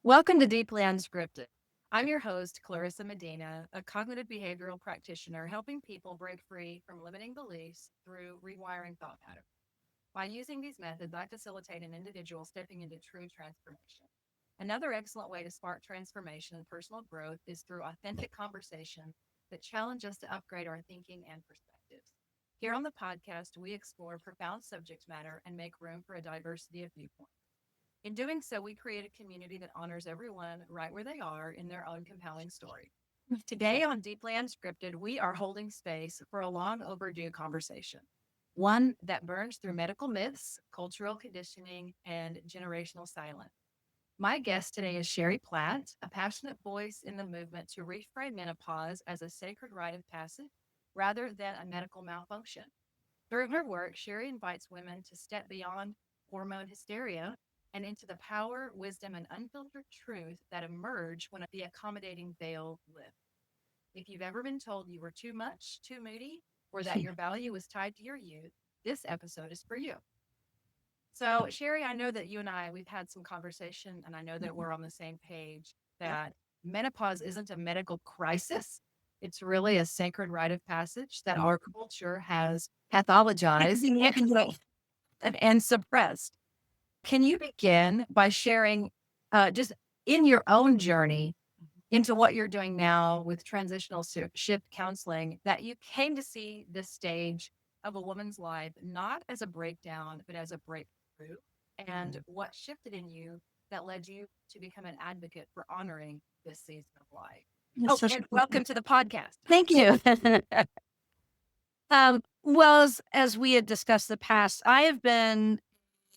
Welcome to Deeply Unscripted. I'm your host, Clarissa Medina, a cognitive behavioral practitioner helping people break free from limiting beliefs through rewiring thought patterns. By using these methods, I facilitate an individual stepping into true transformation. Another excellent way to spark transformation and personal growth is through authentic conversation that challenge us to upgrade our thinking and perspectives. Here on the podcast, we explore profound subject matter and make room for a diversity of viewpoints. In doing so, we create a community that honors everyone right where they are in their own compelling story. Today on Deeply Unscripted, we are holding space for a long overdue conversation, one that burns through medical myths, cultural conditioning, and generational silence. My guest today is Sherry Platt, a passionate voice in the movement to reframe menopause as a sacred rite of passage rather than a medical malfunction. Through her work, Sherry invites women to step beyond hormone hysteria and into the power, wisdom, and unfiltered truth that emerge when the accommodating veil lifts. If you've ever been told you were too much, too moody, or that your value was tied to your youth, this episode is for you. So, Sherry, I know that you and we've had some conversation, and I know that we're on the same page that menopause isn't a medical crisis. It's really a sacred rite of passage that our culture has pathologized and suppressed. Can you begin by sharing just in your own journey into what you're doing now with transitional shift counseling that you came to see this stage of a woman's life not as a breakdown, but as a breakthrough? And what shifted in you that led you to become an advocate for honoring this season of life? And welcome to the podcast. Thank you. Well, as we had discussed in the past, I have been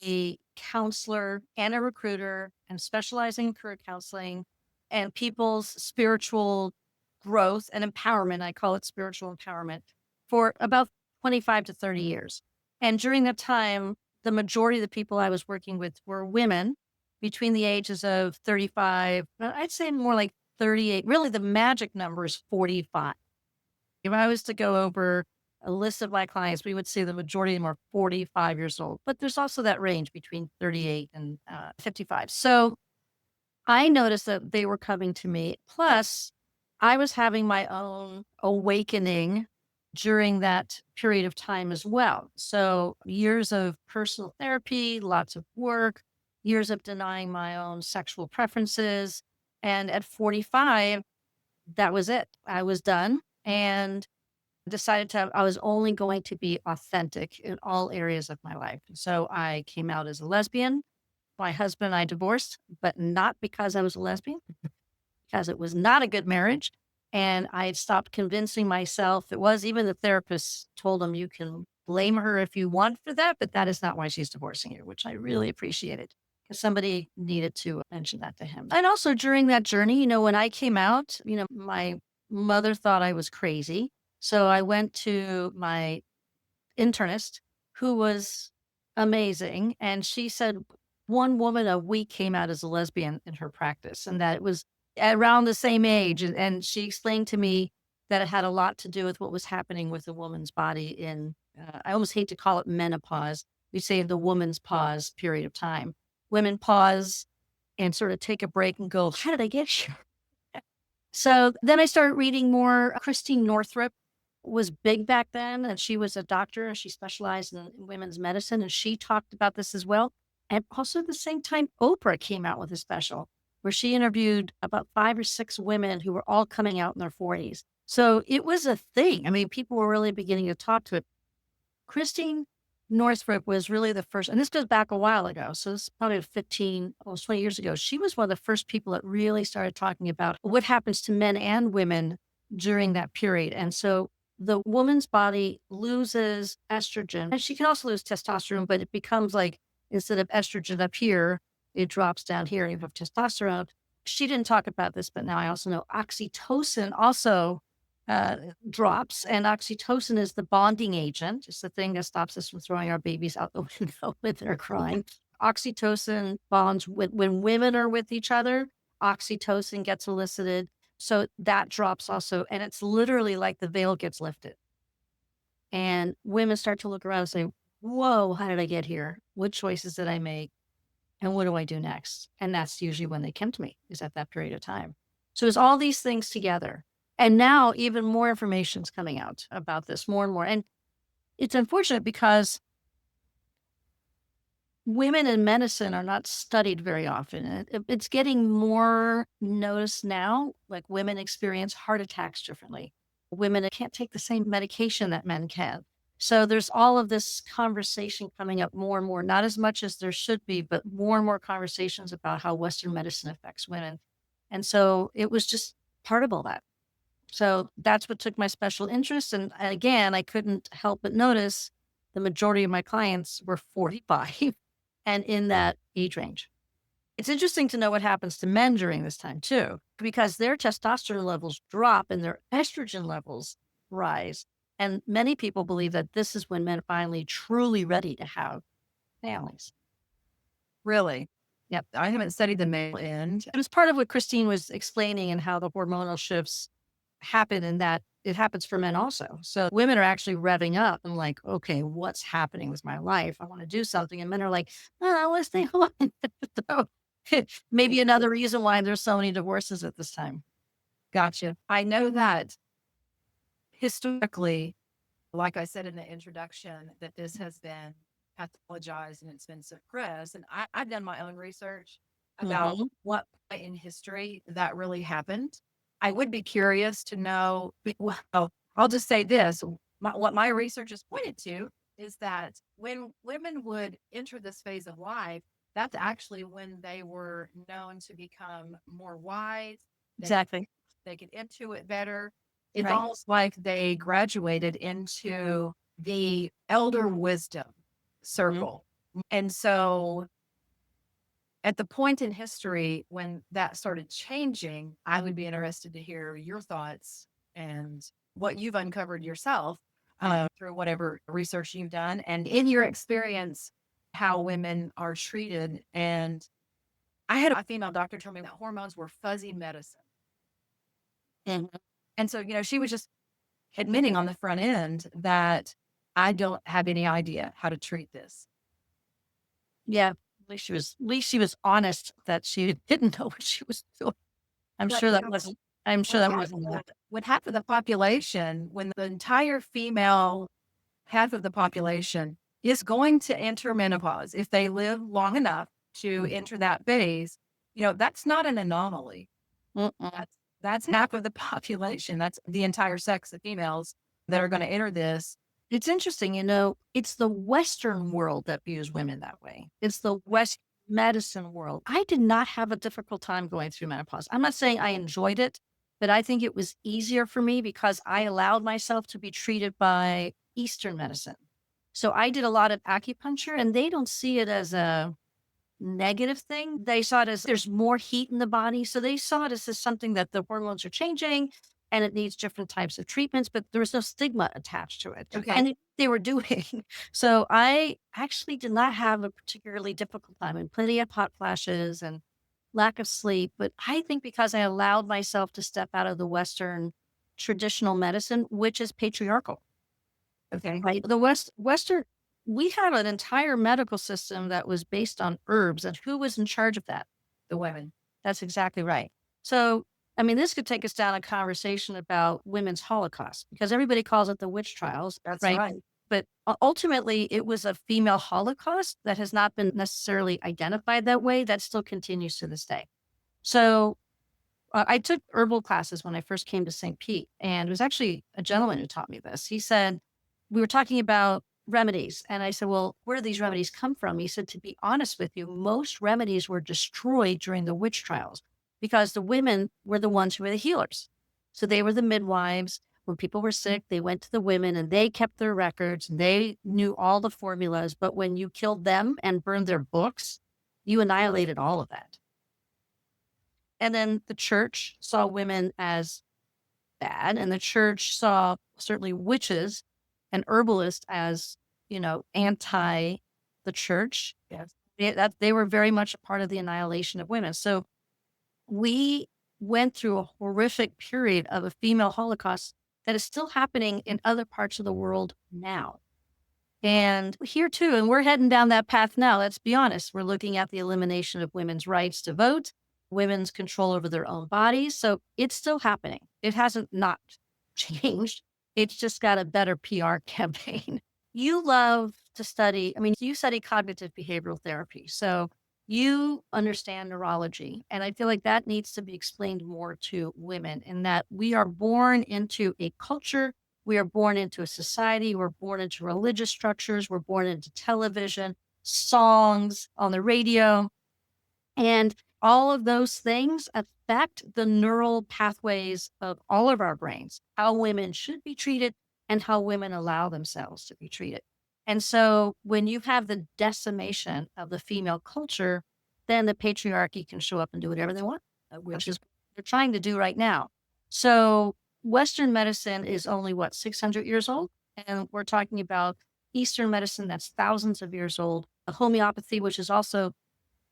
a counselor and a recruiter and specializing in career counseling and people's spiritual growth and empowerment. I call it spiritual empowerment for about 25 to 30 years. And during that time, the majority of the people I was working with were women between the ages of 35, I'd say more like 38. Really, the magic number is 45. If I was to go over a list of my clients, we would say the majority of them are 45 years old, but there's also that range between 38 and 55. So I noticed that they were coming to me. Plus, I was having my own awakening during that period of time as well. So years of personal therapy, lots of work, years of denying my own sexual preferences. And at 45, that was it. I was done. And decided I was only going to be authentic in all areas of my life. So I came out as a lesbian. My husband and I divorced, but not because I was a lesbian, because it was not a good marriage. And I had stopped convincing myself. It was even the therapist told him, you can blame her if you want for that, but that is not why she's divorcing you, which I really appreciated because somebody needed to mention that to him. And also during that journey, when I came out, my mother thought I was crazy. So I went to my internist who was amazing. And she said one woman a week came out as a lesbian in her practice and that it was around the same age. And she explained to me that it had a lot to do with what was happening with the woman's body in, I almost hate to call it menopause. We say the woman's pause period of time. Women pause and sort of take a break and go, how did I get here? So then I started reading more. Christine Northrup was big back then, and she was a doctor and she specialized in women's medicine, and she talked about this as well. And also at the same time, Oprah came out with a special where she interviewed about 5 or 6 women who were all coming out in their 40s. So it was a thing. I mean, people were really beginning to talk to it. Christine Northrup was really the first, and this goes back a while ago. So this is probably 15, almost 20 years ago. She was one of the first people that really started talking about what happens to men and women during that period. And so the woman's body loses estrogen, and she can also lose testosterone, but it becomes like instead of estrogen up here, it drops down here and you have testosterone. She didn't talk about this, but now I also know oxytocin also drops, and oxytocin is the bonding agent. It's the thing that stops us from throwing our babies out the window when they're crying. Oxytocin bonds when women are with each other. Oxytocin gets elicited, so that drops also, and it's literally like the veil gets lifted, and women start to look around and say, "Whoa, how did I get here? What choices did I make?" And what do I do next? And that's usually when they come to me, is at that period of time. So it's all these things together. And now even more information is coming out about this more and more. And it's unfortunate because women in medicine are not studied very often. It's getting more noticed now. Like women experience heart attacks differently. Women can't take the same medication that men can. So there's all of this conversation coming up more and more, not as much as there should be, but more and more conversations about how Western medicine affects women. And so it was just part of all that. So that's what took my special interest. And again, I couldn't help but notice the majority of my clients were 45 and in that age range. It's interesting to know what happens to men during this time too, because their testosterone levels drop and their estrogen levels rise. And many people believe that this is when men are finally truly ready to have families. Really? Yep. I haven't studied the male end. It was part of what Christine was explaining and how the hormonal shifts happen and that it happens for men also. So women are actually revving up and like, okay, what's happening with my life? I want to do something. And men are like, oh, I want to stay home. So maybe another reason why there's so many divorces at this time. Gotcha. I know that historically, like I said in the introduction, that this has been pathologized and it's been suppressed. And I've done my own research about Mhm. what point in history that really happened. I would be curious to know. Well, I'll just say this: what my research has pointed to is that when women would enter this phase of life, that's actually when they were known to become more wise. They Exactly. they could intuit better. It's Right. almost like they graduated into the elder wisdom Mhm. circle. And so at the point in history when that started changing, I would be interested to hear your thoughts and what you've uncovered yourself through whatever research you've done. And in your experience, how women are treated. And I had a female doctor tell me that hormones were fuzzy medicine. Mhm. And so, she was just admitting on the front end that I don't have any idea how to treat this. Yeah. At least she was honest that she didn't know what she was doing. I'm But sure that wasn't I'm sure with that half wasn't of enough. the, with half of the population, when the entire female half of the population is going to enter menopause, if they live long enough to enter that phase, that's not an anomaly. Mm-mm. That's half of the population. That's the entire sex of females that are going to enter this. It's interesting, it's the Western world that views women that way. It's the West medicine world. I did not have a difficult time going through menopause. I'm not saying I enjoyed it, but I think it was easier for me because I allowed myself to be treated by Eastern medicine. So I did a lot of acupuncture and they don't see it as a negative thing. They saw it as there's more heat in the body. So they saw it as something that the hormones are changing and it needs different types of treatments, but there was no stigma attached to it. Okay. And they were doing. So I actually did not have a particularly difficult time and plenty of hot flashes and lack of sleep. But I think because I allowed myself to step out of the Western traditional medicine, which is patriarchal. Okay. Right. The Western, we had an entire medical system that was based on herbs, and who was in charge of that? The women. That's exactly right. So, I mean, this could take us down a conversation about women's Holocaust because everybody calls it the witch trials, That's right? right. But ultimately, it was a female Holocaust that has not been necessarily identified that way. That still continues to this day. So, I took herbal classes when I first came to St. Pete, and it was actually a gentleman who taught me this. He said, we were talking about remedies, and I said, well, where do these remedies come from? He said, to be honest with you, most remedies were destroyed during the witch trials because the women were the ones who were the healers. So they were the midwives. When people were sick, they went to the women and they kept their records. And they knew all the formulas. But when you killed them and burned their books, you annihilated all of that. And then the church saw women as bad, and the church saw certainly witches and herbalists as, anti the church. Yes. They were very much a part of the annihilation of women. So we went through a horrific period of a female Holocaust that is still happening in other parts of the world now. And here too, and we're heading down that path now. Let's be honest. We're looking at the elimination of women's rights to vote, women's control over their own bodies. So it's still happening. It hasn't not changed. It's just got a better PR campaign. You love to study, I mean, you study cognitive behavioral therapy. So you understand neurology. And I feel like that needs to be explained more to women in that we are born into a culture, we are born into a society, we're born into religious structures, we're born into television, songs on the radio. And all of those things affect the neural pathways of all of our brains, how women should be treated and how women allow themselves to be treated. And so when you have the decimation of the female culture, then the patriarchy can show up and do whatever they want, which is what they're trying to do right now. So Western medicine is only what, 600 years old? And we're talking about Eastern medicine that's thousands of years old, a homeopathy, which is also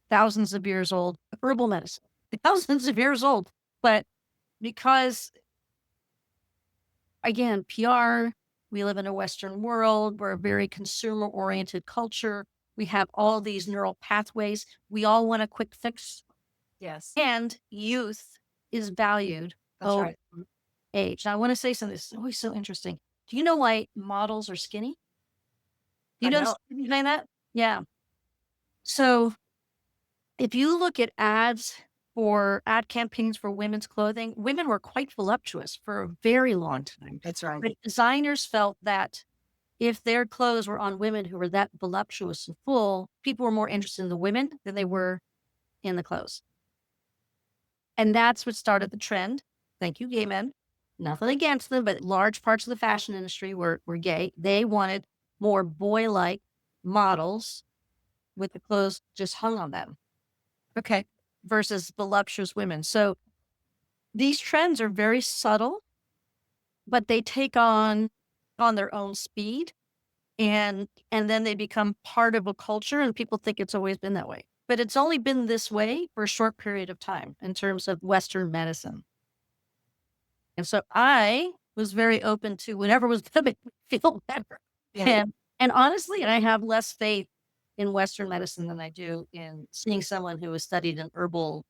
thousands of years old, herbal medicine, thousands of years old. But because, again, PR, we live in a Western world, we're a very consumer oriented culture. We have all these neural pathways. We all want a quick fix. Yes, And youth is valued that's over right. age. Now, I want to say something. This is always so interesting. Do you know why models are skinny? Do you I know know. something behind that? Yeah. So if you look at ads for ad campaigns for women's clothing, women were quite voluptuous for a very long time. That's right. But designers felt that if their clothes were on women who were that voluptuous and full, people were more interested in the women than they were in the clothes. And that's what started the trend. Thank you, gay men. Nothing against them, but large parts of the fashion industry were gay. They wanted more boy like models with the clothes just hung on them Okay. versus voluptuous women. So these trends are very subtle, but they take on their own speed and then they become part of a culture and people think it's always been that way. But it's only been this way for a short period of time in terms of Western medicine. And so I was very open to whatever was going to make me feel better. Yeah. And honestly, I have less faith in Western medicine than I do in seeing someone who has studied an herbal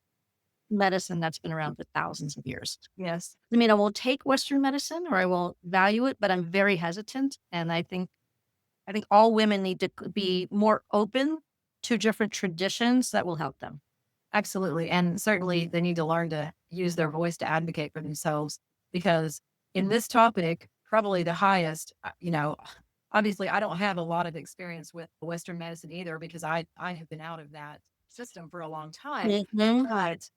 medicine that's been around for thousands of years. Yes. I mean, I will take Western medicine or I will value it, but I'm very hesitant. And I think all women need to be more open to different traditions that will help them. Absolutely. And certainly they need to learn to use their voice to advocate for themselves because in this topic, probably the highest, obviously I don't have a lot of experience with Western medicine either because I have been out of that system for a long time. Mhm. But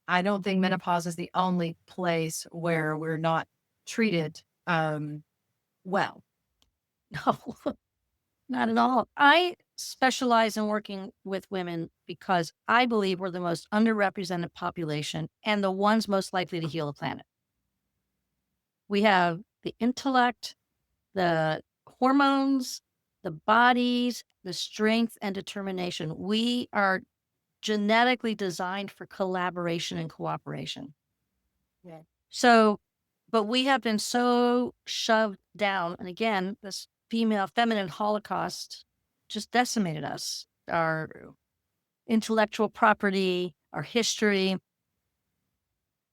I don't think menopause is the only place where we're not treated well. No, not at all. I specialize in working with women because I believe we're the most underrepresented population and the ones most likely to heal the planet. We have the intellect, the hormones, the bodies, the strength and determination. We are genetically designed for collaboration and cooperation. Yeah. So, but we have been so shoved down. And again, this feminine holocaust just decimated us, our intellectual property, our history,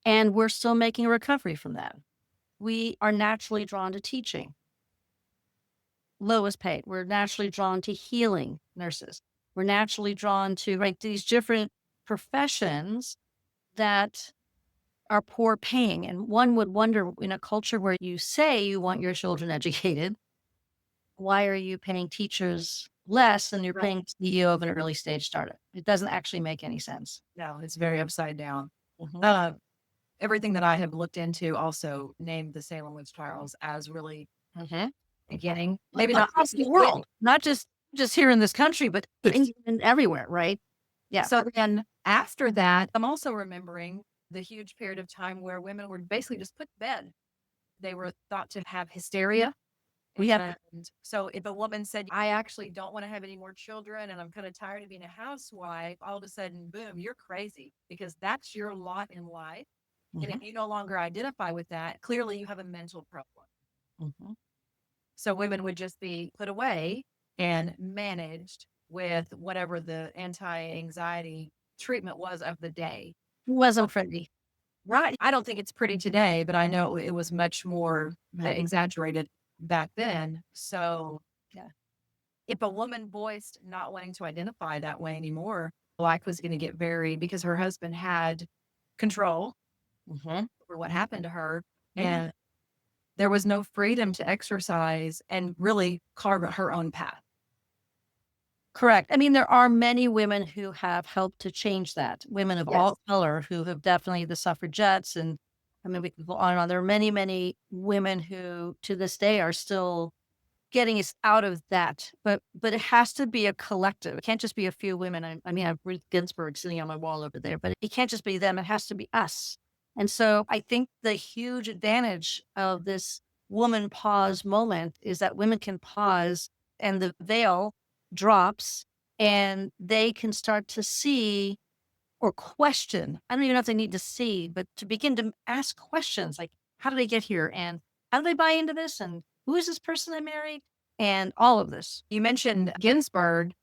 and we're still making a recovery from that. We are naturally drawn to teaching, lowest paid. We're naturally drawn to healing nurses. We're naturally drawn to right these different professions that are poor paying. And one would wonder in a culture where you say you want your children educated, why are you paying teachers less than you're Right. paying CEO of an early stage startup? It doesn't actually make any sense. No, it's very upside down. Mhm. Uh, Everything that I have looked into also named the Salem witch trials as really Mhm. beginning, maybe not Across the world, not just here in this country, but in everywhere, right? Yeah. so then after that, I'm also remembering the huge period of time where women were basically just put to bed. They were thought to have hysteria. We have And so if a woman said, I actually don't want to have any more children and I'm kind of tired of being a housewife, all of a sudden, boom, you're crazy because that's your lot in life. And Mhm. if you no longer identify with that, clearly you have a mental problem. Mhm. So women would just be put away and managed with whatever the anti-anxiety treatment was of the day. Wasn't pretty. Right. I don't think it's pretty today, but I know it was much more exaggerated back then. So, Yeah. if a woman voiced not wanting to identify that way anymore, life was going to get very, because her husband had control Mhm. over what happened to her. Yeah. And there was no freedom to exercise and really carve her own path. Correct. I mean, there are many women who have helped to change that. Women of Yes. all color who have definitely the suffragettes, and I mean, we can go on and on. There are many, many women who to this day are still getting us out of that. But it has to be a collective. It can't just be a few women. I mean, I have Ruth Ginsburg sitting on my wall over there, but it can't just be them. It has to be us. And so I think the huge advantage of this woman pause moment is that women can pause and the veil drops and they can start to see or question. I don't even know if they need to see, but to begin to ask questions like, how did they get here? And how do they buy into this? And who is this person I married? And all of this. You mentioned Ginsburg.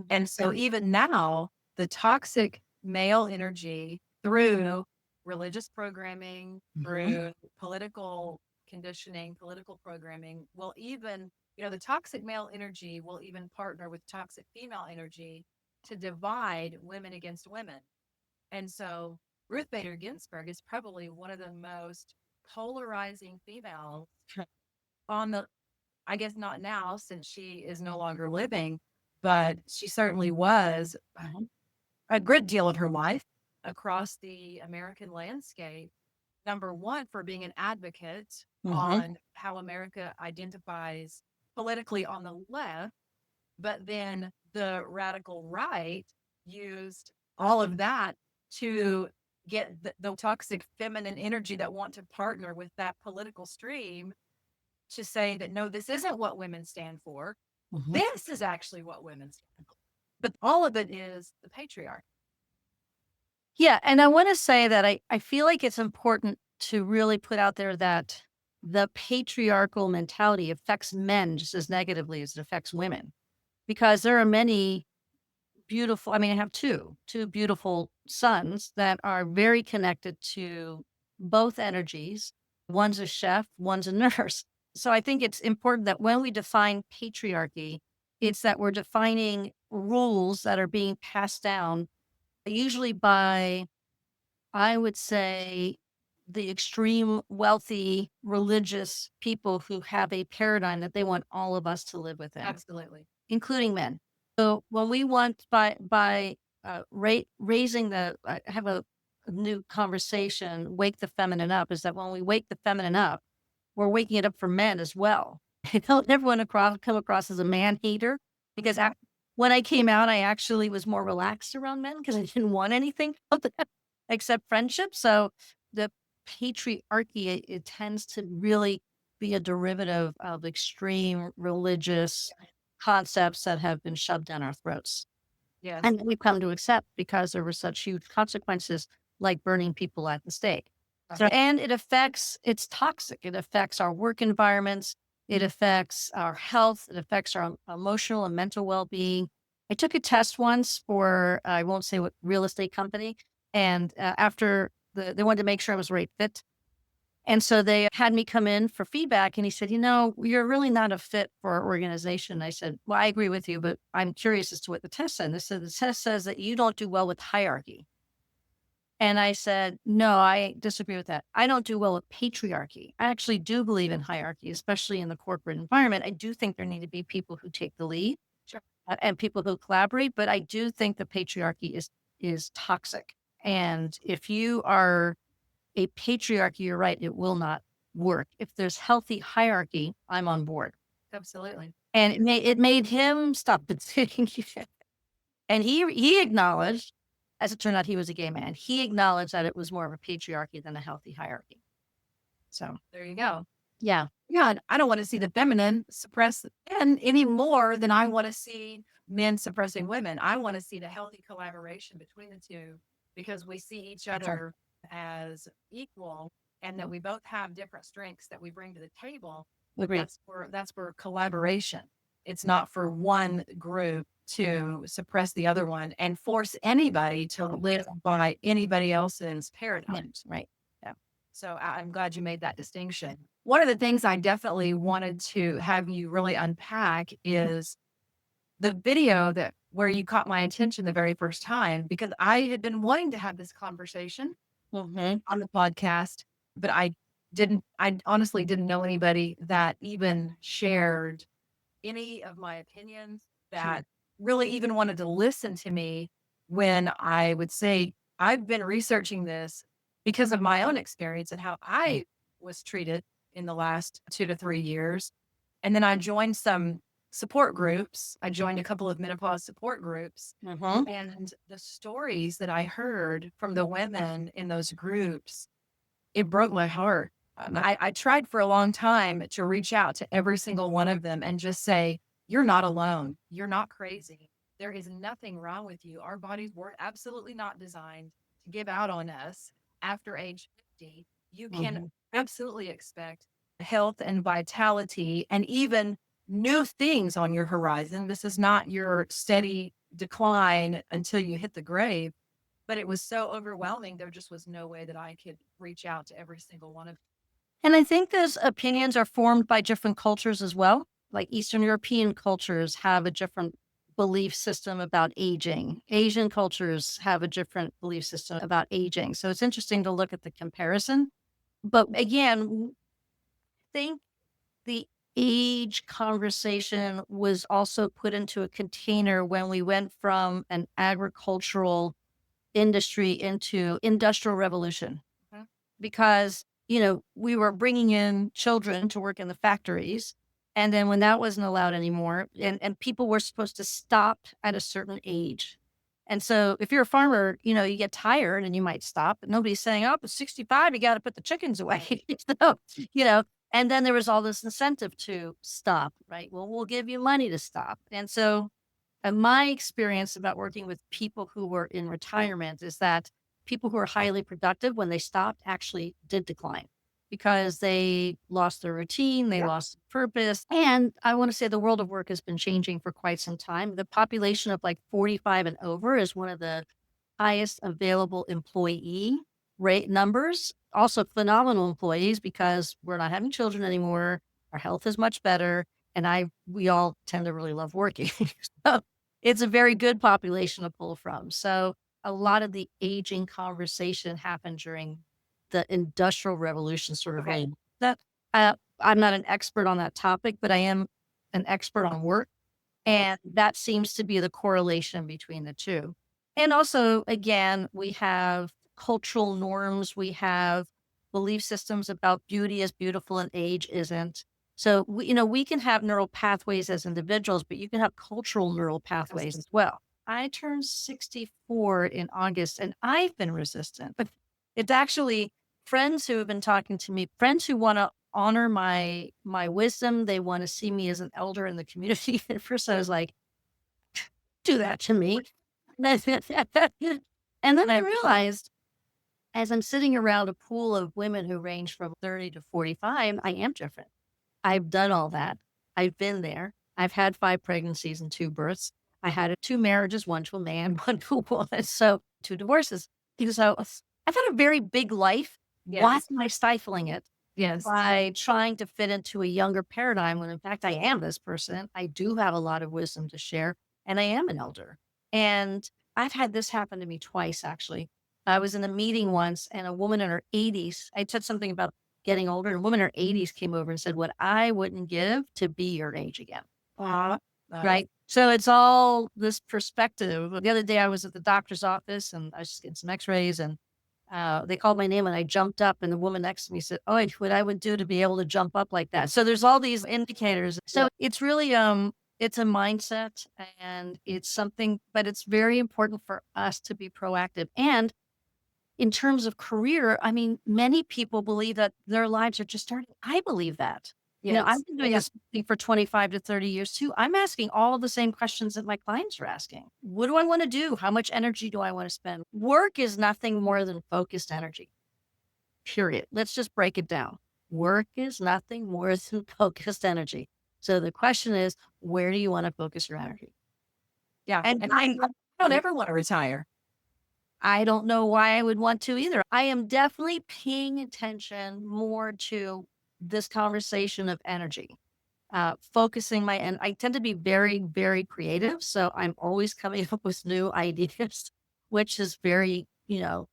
And so even now, the toxic male energy through religious programming, through political conditioning, political programming will even, the toxic male energy will even partner with toxic female energy to divide women against women. And so Ruth Bader Ginsburg is probably one of the most polarizing females on the, I guess not now since she is no longer living, but she certainly was a great deal of her life across the American landscape. Number one, for being an advocate on how America identifies politically on the left, but then the radical right used all of that to get the toxic feminine energy that want to partner with that political stream to say that no, this isn't what women stand for. This is actually what women stand for. But all of it is the patriarchy. Yeah. And I want to say that I feel like it's important to really put out there that the patriarchal mentality affects men just as negatively as it affects women, because there are many beautiful, I mean, I have two beautiful sons that are very connected to both energies. One's a chef, one's a nurse. So I think it's important that when we define patriarchy, it's that we're defining rules that are being passed down, usually by, I would say, the extreme wealthy religious people who have a paradigm that they want all of us to live within, Absolutely. including men. So when we want raising the, I have a new conversation, wake the feminine up, is that when we wake the feminine up, we're waking it up for men as well. I don't ever want to come across as a man hater because when I came out, I actually was more relaxed around men because I didn't want anything from them except friendship. So the patriarchy, it tends to really be a derivative of extreme religious concepts that have been shoved down our throats. Yes. And we've come to accept because there were such huge consequences like burning people at the stake. So, and it's toxic. It affects our work environments. It affects our health. It affects our emotional and mental well-being. I took a test once for, I won't say what real estate company. And after they wanted to make sure I was right fit. And so they had me come in for feedback and he said, you're really not a fit for our organization. I said, well, I agree with you, but I'm curious as to what the test said. And they said, the test says that you don't do well with hierarchy. And I said, no, I disagree with that. I don't do well with patriarchy. I actually do believe in hierarchy, especially in the corporate environment. I do think there need to be people who take the lead Sure. and people who collaborate, but I do think the patriarchy is toxic. And if you are a patriarchy, you're right, it will not work. If there's healthy hierarchy, I'm on board. Absolutely. And it made him stop thinking. And he acknowledged, as it turned out, he was a gay man. He acknowledged that it was more of a patriarchy than a healthy hierarchy. So There you go. yeah, God, I don't want to see the feminine suppress men any more than I want to see men suppressing women. I want to see the healthy collaboration between the two because we see each other as equal and that we both have different strengths that we bring to the table. But agree. that's where collaboration. It's not for one group to suppress the other one and force anybody to live by anybody else's paradigms. Right. Yeah. So I'm glad you made that distinction. One of the things I definitely wanted to have you really unpack is the video that where you caught my attention the very first time, because I had been wanting to have this conversation Mm-hmm. on the podcast, but I honestly didn't know anybody that even shared any of my opinions, that really even wanted to listen to me when I would say, I've been researching this because of my own experience and how I was treated in the last 2 to 3 years. And then I joined some support groups. I joined a couple of menopause support groups. Mm-hmm. And the stories that I heard from the women in those groups, it broke my heart. I tried for a long time to reach out to every single one of them and just say, you're not alone. You're not crazy. There is nothing wrong with you. Our bodies were absolutely not designed to give out on us after age 50. You can Mm-hmm. absolutely expect health and vitality and even new things on your horizon. This is not your steady decline until you hit the grave, but it was so overwhelming. There just was no way that I could reach out to every single one of And I think those opinions are formed by different cultures as well. Like Eastern European cultures have a different belief system about aging. Asian cultures have a different belief system about aging. So it's interesting to look at the comparison. But again, I think the age conversation was also put into a container when we went from an agricultural industry into industrial revolution, them. because, we were bringing in children to work in the factories. And then when that wasn't allowed anymore, and people were supposed to stop at a certain age. And so if you're a farmer, you get tired and you might stop, but nobody's saying, oh, at 65, you got to put the chickens away. So, you know, and then there was all this incentive to stop, right? Well, we'll give you money to stop. And so my experience about working with people who were in retirement is that people who are highly productive when they stopped actually did decline because they lost their routine, they lost purpose. And I want to say the world of work has been changing for quite some time. The population of like 45 and over is one of the highest available employee rate numbers. Also phenomenal employees because we're not having children anymore. Our health is much better. And we all tend to really love working. So it's a very good population to pull from. So a lot of the aging conversation happened during the industrial revolution sort of thing. That I'm not an expert on that topic, but I am an expert on work. And that seems to be the correlation between the two. And also, again, we have cultural norms, we have belief systems about beauty is beautiful and age isn't. So, we can have neural pathways as individuals, but you can have cultural neural pathways as well. I turned 64 in August and I've been resistant, but it's actually friends who have been talking to me, friends who want to honor my wisdom. They want to see me as an elder in the community. At first I was like, do that to me. And then I realized as I'm sitting around a pool of women who range from 30 to 45, I am different. I've done all that. I've been there. I've had 5 pregnancies and 2 births. I had 2 marriages, 1 to a man, 1 to a woman. So 2 divorces. So I've had a very big life. Why Yes. am I stifling it Yes. by trying to fit into a younger paradigm when in fact I am this person? I do have a lot of wisdom to share and I am an elder. And I've had this happen to me twice actually. I was in a meeting once and a woman in her 80s, I said something about getting older, and a woman in her 80s came over and said, what I wouldn't give to be your age again. Uh, Right. So it's all this perspective. The other day I was at the doctor's office and I was just getting some x-rays and they called my name and I jumped up and the woman next to me said, oh, what I would do to be able to jump up like that. So there's all these indicators. So it's really, it's a mindset and it's something, but it's very important for us to be proactive. And in terms of career, I mean, many people believe that their lives are just starting. I believe that. yes. I've been doing this thing for 25 to 30 years too. I'm asking all of the same questions that my clients are asking. What do I want to do? How much energy do I want to spend? Work is nothing more than focused energy, period. Let's just break it down. Work is nothing more than focused energy. So the question is, where do you want to focus your energy? Yeah. And And I don't ever want to retire. I don't know why I would want to either. I am definitely paying attention more to this conversation of energy, focusing my, and I tend to be very, very creative. So I'm always coming up with new ideas, which is very,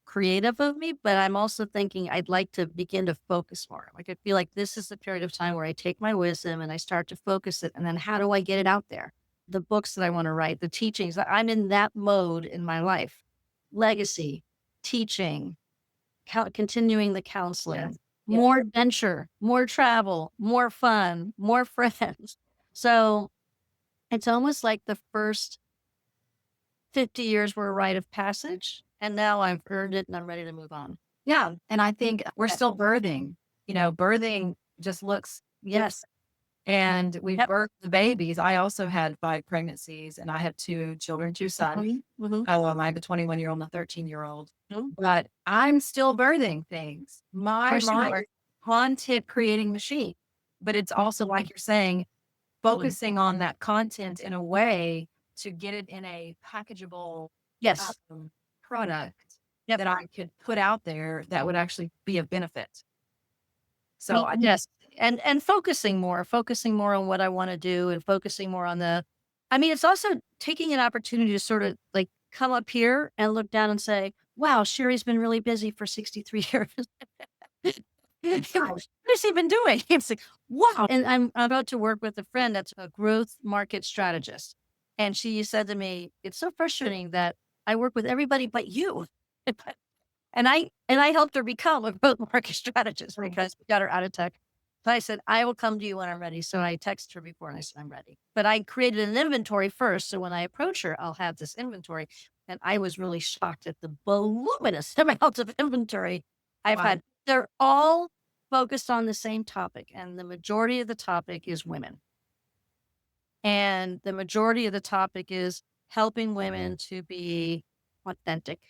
creative of me. But I'm also thinking I'd like to begin to focus more. Like I feel like this is the period of time where I take my wisdom and I start to focus it. And then how do I get it out there? The books that I want to write, the teachings, I'm in that mode in my life. Legacy, teaching, continuing the counseling, Yes. more adventure, more travel, more fun, more friends. So it's almost like the first 50 years were a rite of passage. And now I've earned it and I'm ready to move on. Yeah. And I think we're still birthing. Birthing just looks Yes. and we've Yep. birthed the babies. I also had 5 pregnancies and I have 2 children, 2 sons. Mhm. I have a 21-year-old and a 13-year-old. Mhm. But I'm still birthing things. My For mind sure. is a content creating machine. But it's also like you're saying, focusing on that content in a way to get it in a packageable Yes. product Yep. that I could put out there that would actually be of benefit. So I Yes. And focusing more on what I want to do and focusing more on it's also taking an opportunity to sort of like come up here and look down and say, wow, Sherry's been really busy for 63 years. What has he been doing? It's like, wow. And I'm about to work with a friend that's a growth market strategist. And she said to me, it's so frustrating that I work with everybody but you. And I helped her become a growth market strategist because we got her out of tech. So I said, I will come to you when I'm ready. So I texted her before and I said, I'm ready. But I created an inventory first. So when I approach her, I'll have this inventory. And I was really shocked at the voluminous amount of inventory I've wow. had. They're all focused on the same topic. And the majority of the topic is women. And the majority of the topic is helping women to be authentic,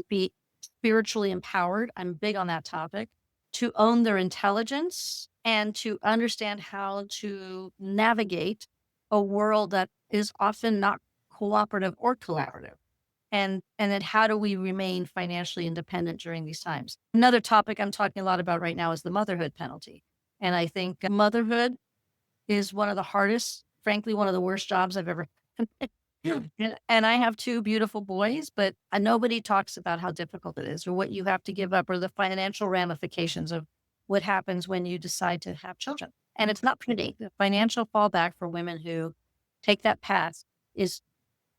be spiritually empowered. I'm big on that topic. To own their intelligence and to understand how to navigate a world that is often not cooperative or collaborative. And then how do we remain financially independent during these times? Another topic I'm talking a lot about right now is the motherhood penalty. And I think motherhood is one of the hardest, frankly, one of the worst jobs I've ever had. And I have 2 beautiful boys, but nobody talks about how difficult it is or what you have to give up or the financial ramifications of what happens when you decide to have children. And it's not pretty. The financial fallback for women who take that path is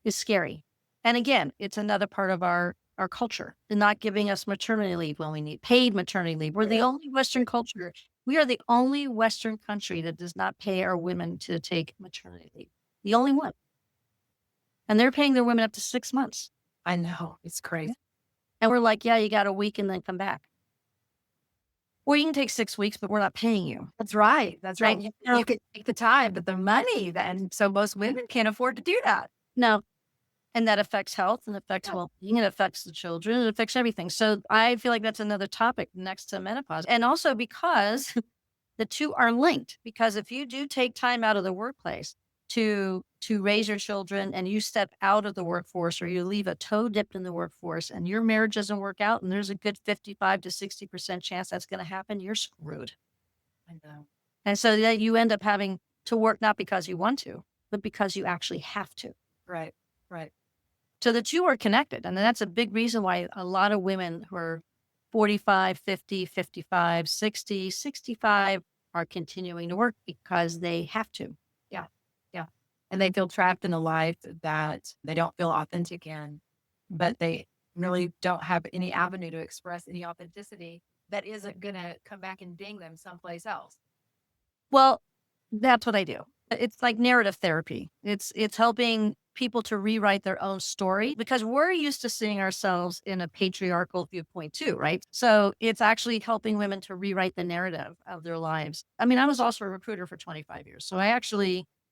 scary. And again, it's another part of our culture. They're not giving us maternity leave when we need paid maternity leave. We're the only Western culture. We are the only Western country that does not pay our women to take maternity leave. The only one. And they're paying their women up to 6 months. I know it's crazy. And we're like, yeah, you got a week and then come back. Or you can take 6 weeks, but we're not paying you. That's right. That's right. So, You could take the time, but the money then, so most women can't afford to do that. no. And that affects health and affects Yeah. well-being, it affects the children, it affects everything. So I feel like that's another topic next to menopause. And also because the two are linked, because if you do take time out of the workplace to raise your children and you step out of the workforce or you leave a toe dipped in the workforce and your marriage doesn't work out and there's a good 55 to 60% chance that's going to happen, you're screwed. I know. And so that you end up having to work not because you want to, but because you actually have to. Right. Right. So the two are connected. And that's a big reason why a lot of women who are 45, 50, 55, 60, 65 are continuing to work because they have to. Yeah. Yeah. And they feel trapped in a life that they don't feel authentic in, but they really don't have any avenue to express any authenticity that isn't going to come back and ding them someplace else. Well, that's what I do. It's like narrative therapy. It's helping people to rewrite their own story because we're used to seeing ourselves in a patriarchal viewpoint too, right? So it's actually helping women to rewrite the narrative of their lives. I mean, I was also a recruiter for 25 years. So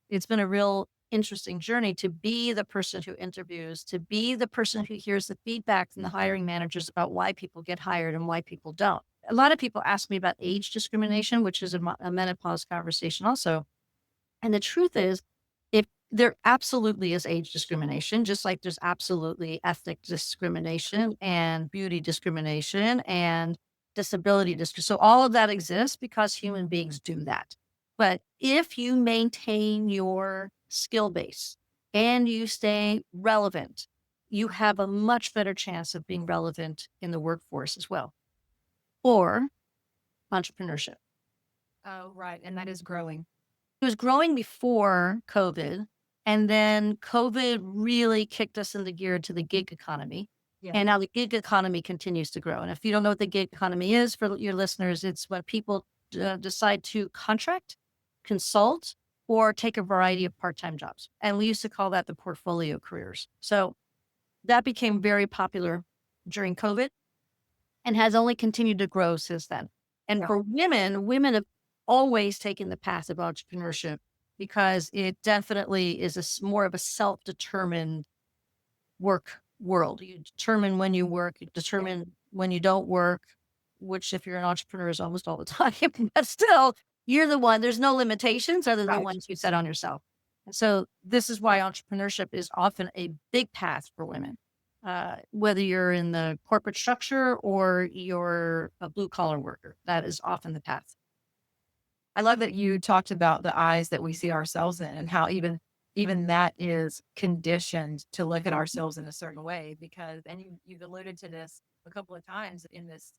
it's been a real interesting journey to be the person who interviews, to be the person who hears the feedback from the hiring managers about why people get hired and why people don't. A lot of people ask me about age discrimination, which is a menopause conversation also. And the truth is, if there absolutely is age discrimination, just like there's absolutely ethnic discrimination and beauty discrimination and disability discrimination. So all of that exists because human beings do that. But if you maintain your skill base and you stay relevant, you have a much better chance of being relevant in the workforce as well. Or entrepreneurship. Oh, right. And that is growing. It was growing before COVID, and then COVID really kicked us into gear to the gig economy. Yeah. And now the gig economy continues to grow. And if you don't know what the gig economy is for your listeners, it's when people decide to contract, consult, or take a variety of part-time jobs. And we used to call that the portfolio careers. So that became very popular during COVID and has only continued to grow since then. And Yeah. for women, women have always taken the path of entrepreneurship because it definitely is more of a self-determined work world. You determine when you work, you determine when you don't work, which if you're an entrepreneur is almost all the time, but still you're the one, there's no limitations other than the Right. ones you set on yourself. And so this is why entrepreneurship is often a big path for women. Whether you're in the corporate structure or you're a blue collar worker, that is often the path. I love that you talked about the eyes that we see ourselves in and how even that is conditioned to look at ourselves in a certain way because and you've alluded to this a couple of times in this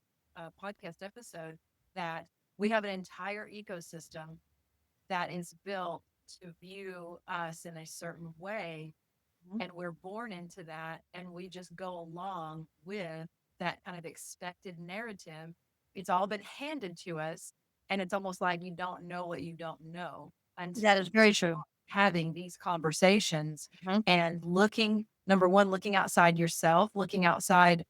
podcast episode that we have an entire ecosystem that is built to view us in a certain way Mhm. and we're born into that and we just go along with that kind of expected narrative. It's all been handed to us and it's almost like you don't know what you don't know until That is very true. having these conversations Mhm. and looking number one looking outside yourself, looking outside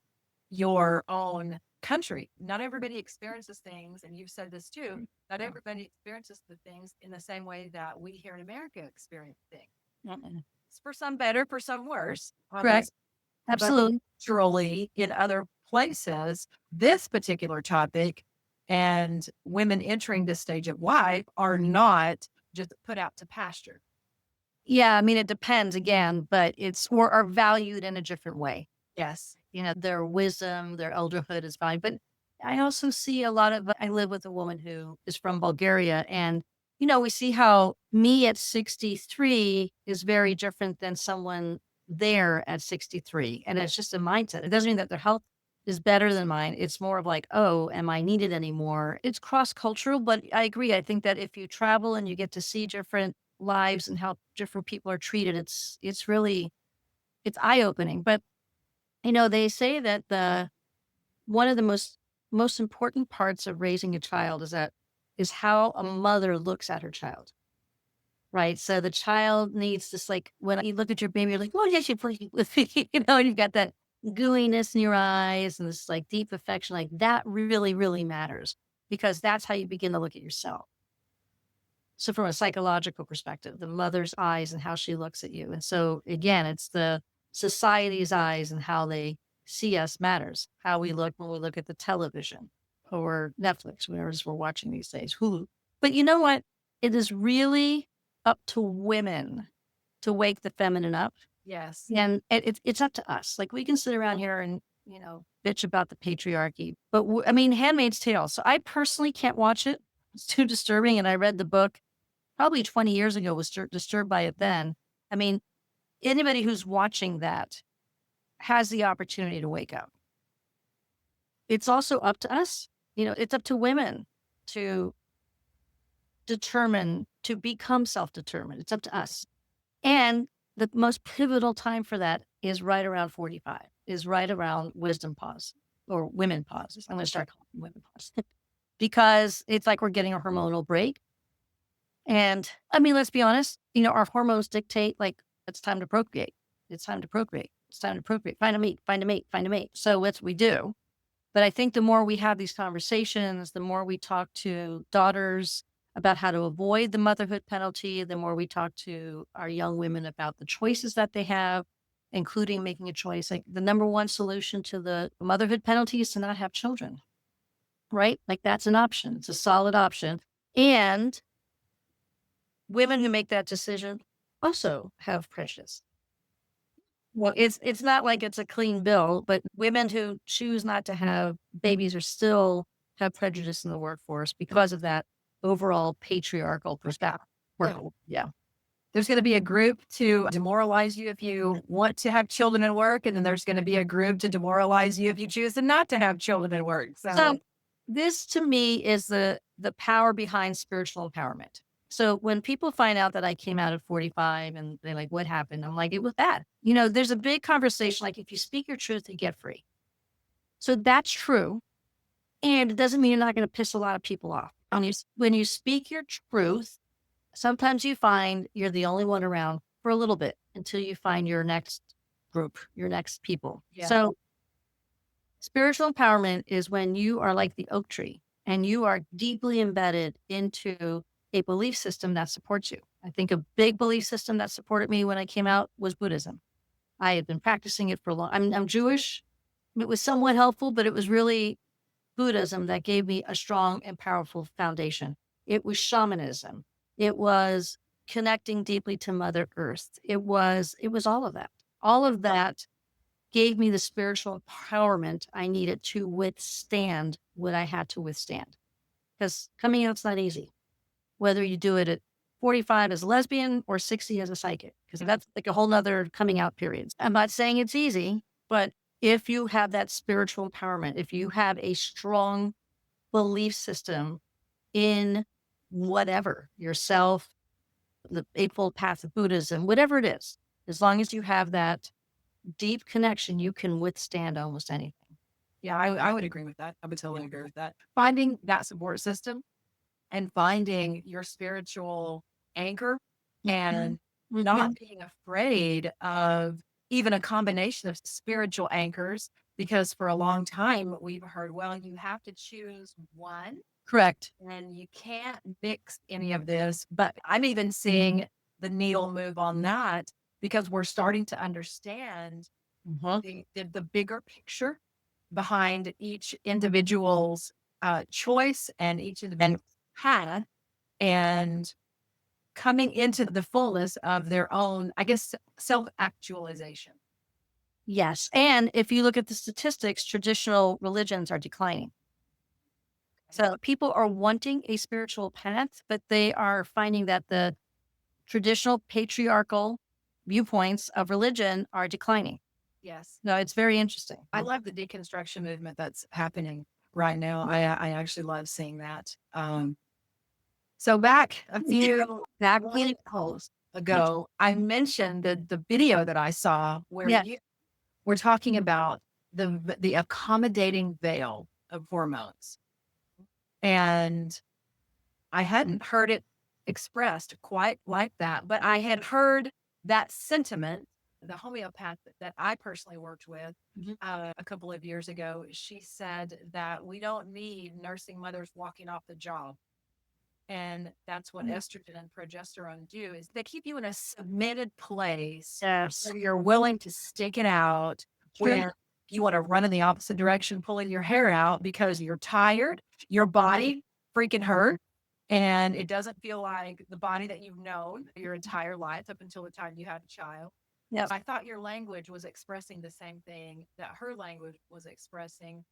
your own country. Not everybody experiences things, and you've said this too. Not everybody experiences the things in the same way that we here in America experience things. Mhm. It's for some better, for some worse, Correct. obviously. But Absolutely. culturally, in other places, this particular topic and women entering this stage of life are not just put out to pasture. Yeah. I mean, it depends again, but it's or are valued in a different way. Yes. Their wisdom, their elderhood is valued. But I also see a lot of, I live with a woman who is from Bulgaria. And, we see how me at 63 is very different than someone there at 63. And it's just a mindset. It doesn't mean that their health is better than mine. It's more of like, oh, am I needed anymore? It's cross cultural, but I agree. I think that if you travel and you get to see different lives and how different people are treated, it's really, it's eye opening. But they say that the one of the most important parts of raising a child is how a mother looks at her child, right? So the child needs this like when you look at your baby, you're like, oh yes, you please, and you've got that gooiness in your eyes and this like deep affection, like that really, really matters because that's how you begin to look at yourself. So from a psychological perspective, the mother's eyes and how she looks at you. And so again, it's the society's eyes and how they see us matters. How we look when we look at the television or Netflix, whatever it is we're watching these days, Hulu. But you know what? It is really up to women to wake the feminine up. Yes. And it's up to us. Like we can sit around here and, bitch about the patriarchy. But I mean, Handmaid's Tale. So I personally can't watch it. It's too disturbing. And I read the book probably 20 years ago, was disturbed by it then. I mean, anybody who's watching that has the opportunity to wake up. It's also up to us. It's up to women to determine, to become self-determined. It's up to us. And the most pivotal time for that is right around 45, is right around wisdom pause or women pauses. I'm going to start calling them women pause because it's like we're getting a hormonal break. And I mean, let's be honest, our hormones dictate like it's time to procreate. It's time to procreate. It's time to procreate. Find a mate, find a mate, find a mate. So that's what we do. But I think the more we have these conversations, the more we talk to daughters about how to avoid the motherhood penalty, the more we talk to our young women about the choices that they have, including making a choice. Like the number one solution to the motherhood penalty is to not have children, right? Like that's an option. It's a solid option. And women who make that decision also have prejudice. Well, it's not like it's a clean bill, but women who choose not to have babies are still have prejudice in the workforce because of that overall patriarchal perspective. Yeah. Yeah. There's going to be a group to demoralize you if you want to have children and work, and then there's going to be a group to demoralize you if you choose to not to have children and work. So this to me is the power behind spiritual empowerment. So when people find out that I came out at 45 and they're like, what happened? I'm like, it was that. There's a big conversation like if you speak your truth, you get free. So that's true. And it doesn't mean you're not going to piss a lot of people off. When you speak your truth, sometimes you find you're the only one around for a little bit until you find your next group, your next people. Yeah. So spiritual empowerment is when you are like the oak tree and you are deeply embedded into a belief system that supports you. I think a big belief system that supported me when I came out was Buddhism. I had been practicing it for a long. I'm Jewish. It was somewhat helpful, but it was really Buddhism that gave me a strong and powerful foundation. It was shamanism. It was connecting deeply to Mother Earth. It was all of that. All of that gave me the spiritual empowerment I needed to withstand what I had to withstand. Because coming out's not easy, whether you do it at 45 as a lesbian or 60 as a psychic, because that's like a whole nother coming out period. I'm not saying it's easy, but if you have that spiritual empowerment, if you have a strong belief system in whatever, yourself, the Eightfold Path of Buddhism, whatever it is, as long as you have that deep connection, you can withstand almost anything. Yeah, I would agree with that. I would totally agree with that. Finding that support system and finding your spiritual anchor and not being afraid of even a combination of spiritual anchors, because for a long time we've heard, well, you have to choose one Correct. and you can't mix any of this. But I'm even seeing the needle move on that because we're starting to understand the bigger picture behind each individual's choice and each individual's path, and coming into the fullness of their own, I guess, self actualization. Yes. And if you look at the statistics, traditional religions are declining. So people are wanting a spiritual path, but they are finding that the traditional patriarchal viewpoints of religion are declining. Yes. No, it's very interesting. I love the deconstruction movement that's happening right now. I actually love seeing that. So back a few posts ago, I mentioned the video that I saw where you were talking about the accommodating veil of hormones. And I hadn't heard it expressed quite like that, but I had heard that sentiment. The homeopath that I personally worked with a couple of years ago, she said that we don't need nursing mothers walking off the job. And that's what estrogen and progesterone do, is they keep you in a submitted place Yes. where you're willing to stick it out, where you want to run in the opposite direction, pulling your hair out because you're tired, your body freaking hurt, and it doesn't feel like the body that you've known your entire life up until the time you had a child. Yep. I thought your language was expressing the same thing that her language was expressing.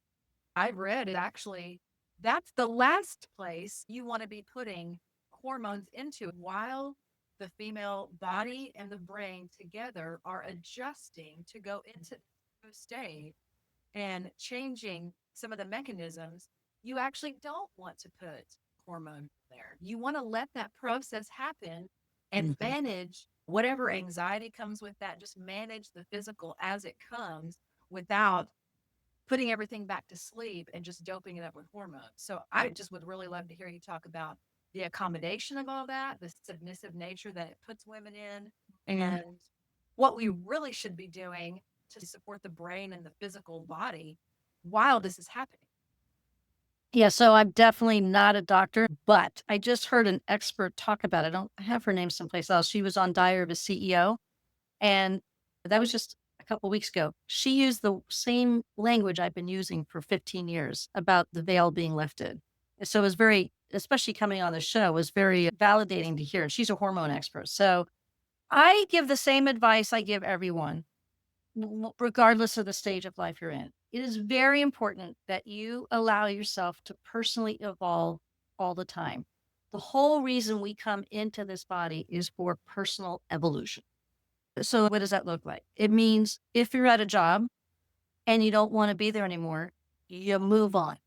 I've read it actually. That's the last place you want to be putting hormones into while the female body and the brain together are adjusting to go into the state and changing some of the mechanisms. You actually don't want to put hormone there. You want to let that process happen and manage whatever anxiety comes with that. Just manage the physical as it comes without putting everything back to sleep and just doping it up with hormones. So I just would really love to hear you talk about the accommodation of all that, the submissive nature that it puts women in, and what we really should be doing to support the brain and the physical body while this is happening. Yeah, so I'm definitely not a doctor, but I just heard an expert talk about it. I have her name someplace else. She was on Diary of a CEO, and that was just a couple weeks ago. She used the same language I've been using for 15 years about the veil being lifted. So it was very, especially coming on the show, was very validating to hear. And she's a hormone expert. So I give the same advice I give everyone, regardless of the stage of life you're in. It is very important that you allow yourself to personally evolve all the time. The whole reason we come into this body is for personal evolution. So, what does that look like? It means if you're at a job and you don't want to be there anymore, you move on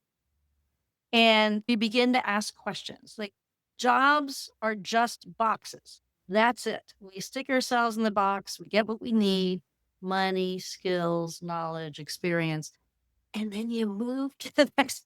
and you begin to ask questions. Like, jobs are just boxes. That's it. We stick ourselves in the box, we get what we need: money, skills, knowledge, experience, and then you move to the next.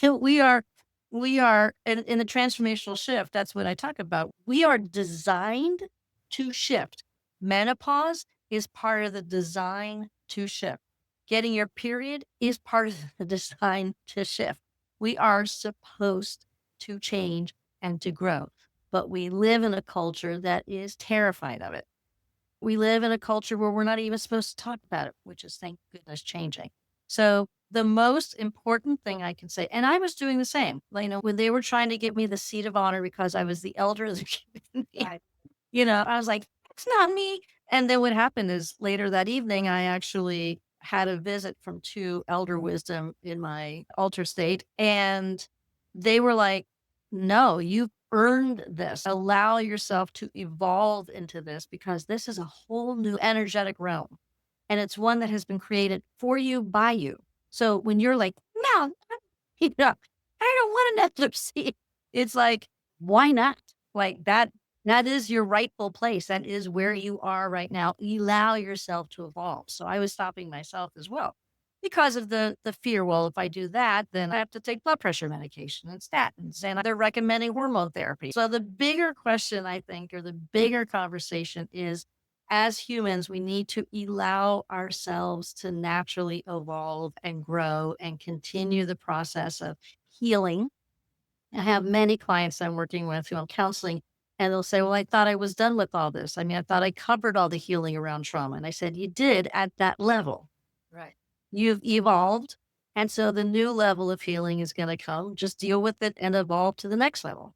we are, we are in the transformational shift. That's what I talk about. We are designed to shift. Menopause is part of the design to shift. Getting your period is part of the design to shift. We are supposed to change and to grow, but we live in a culture that is terrified of it. We live in a culture where we're not even supposed to talk about it, which is, thank goodness, changing. So the most important thing I can say, and I was doing the same, like, when they were trying to give me the seat of honor because I was the elder of the community, Right. I was like, "It's not me." And then what happened is later that evening, I actually had a visit from 2 elder wisdom in my altar state, and they were like, "No, you've earned this. Allow yourself to evolve into this because this is a whole new energetic realm, and it's one that has been created for you by you." So when you're like, "No, I don't want another seat," it's like, why not? Like, that is your rightful place. That is where you are right now. Allow yourself to evolve. So I was stopping myself as well because of the fear. Well, if I do that, then I have to take blood pressure medication and statins, and they're recommending hormone therapy. So the bigger question, I think, or the bigger conversation is, as humans, we need to allow ourselves to naturally evolve and grow and continue the process of healing. I have many clients I'm working with who I'm counseling, and they'll say, "Well, I thought I was done with all this. I mean, I thought I covered all the healing around trauma." And I said, "You did at that level. Right. You've evolved. And so the new level of healing is going to come. Just deal with it and evolve to the next level."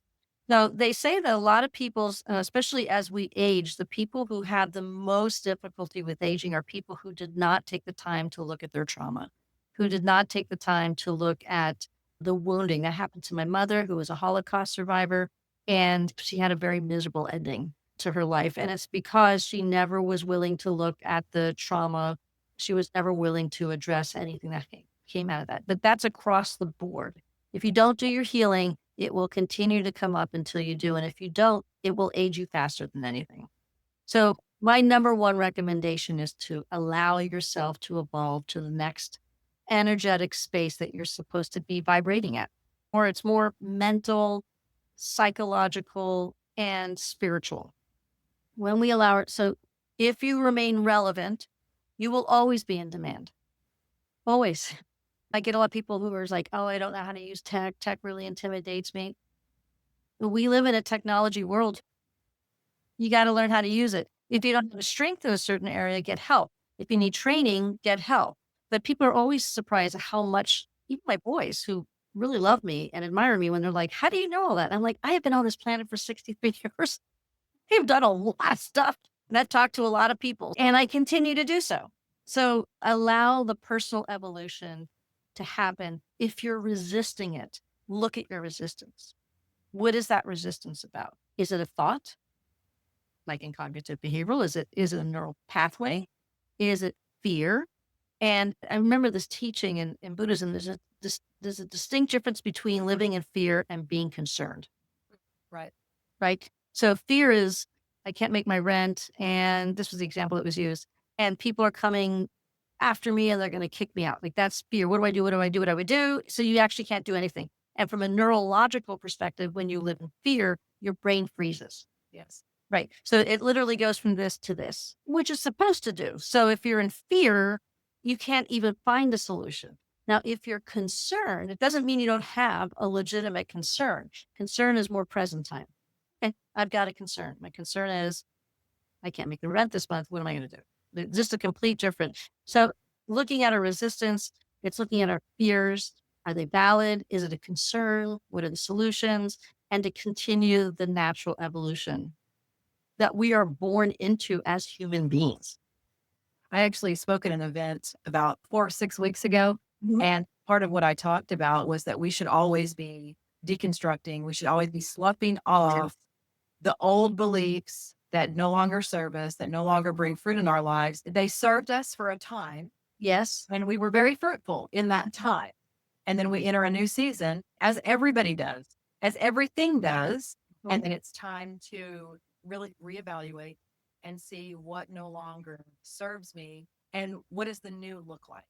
Now, they say that a lot of people's, especially as we age, the people who have the most difficulty with aging are people who did not take the time to look at their trauma, who did not take the time to look at the wounding. That happened to my mother, who was a Holocaust survivor, and she had a very miserable ending to her life. And it's because she never was willing to look at the trauma. She was never willing to address anything that came out of that. But that's across the board. If you don't do your healing, it will continue to come up until you do. And if you don't, it will age you faster than anything. So, my number one recommendation is to allow yourself to evolve to the next energetic space that you're supposed to be vibrating at. Or it's more mental, psychological, and spiritual. When we allow it, so if you remain relevant, you will always be in demand. Always. I get a lot of people who are like, "Oh, I don't know how to use tech. Tech really intimidates me." We live in a technology world. You got to learn how to use it. If you don't have a strength in a certain area, get help. If you need training, get help. But people are always surprised at how much, even my boys who really love me and admire me, when they're like, "How do you know all that?" I'm like, "I have been on this planet for 63 years. I've done a lot of stuff, and I've talked to a lot of people, and I continue to do so." So allow the personal evolution to happen. If you're resisting it, look at your resistance. What is that resistance about? Is it a thought, like in cognitive behavioral? Is it a neural pathway? Is it fear? And I remember this teaching in Buddhism. There's a distinct difference between living in fear and being concerned. Right. Right? So fear is, I can't make my rent. And this was the example that was used. And people are coming after me and they're going to kick me out. Like, that's fear. What do I do? What do I do? What do I do? So you actually can't do anything. And from a neurological perspective, when you live in fear, your brain freezes. Yes. Right. So it literally goes from this to this, which is supposed to do. So if you're in fear, you can't even find a solution. Now, if you're concerned, it doesn't mean you don't have a legitimate concern. Concern is more present time. Okay, I've got a concern. My concern is I can't make the rent this month. What am I going to do? Just a complete different. So looking at our resistance, it's looking at our fears. Are they valid? Is it a concern? What are the solutions? And to continue the natural evolution that we are born into as human beings. I actually spoke at an event about 4 or 6 weeks ago. Mhm. And part of what I talked about was that we should always be deconstructing. We should always be sloughing off the old beliefs that no longer serve us, that no longer bring fruit in our lives. They served us for a time Yes. and we were very fruitful in that time. And then we enter a new season, as everybody does, as everything does. And then it's time to really reevaluate and see what no longer serves me and what does the new look like.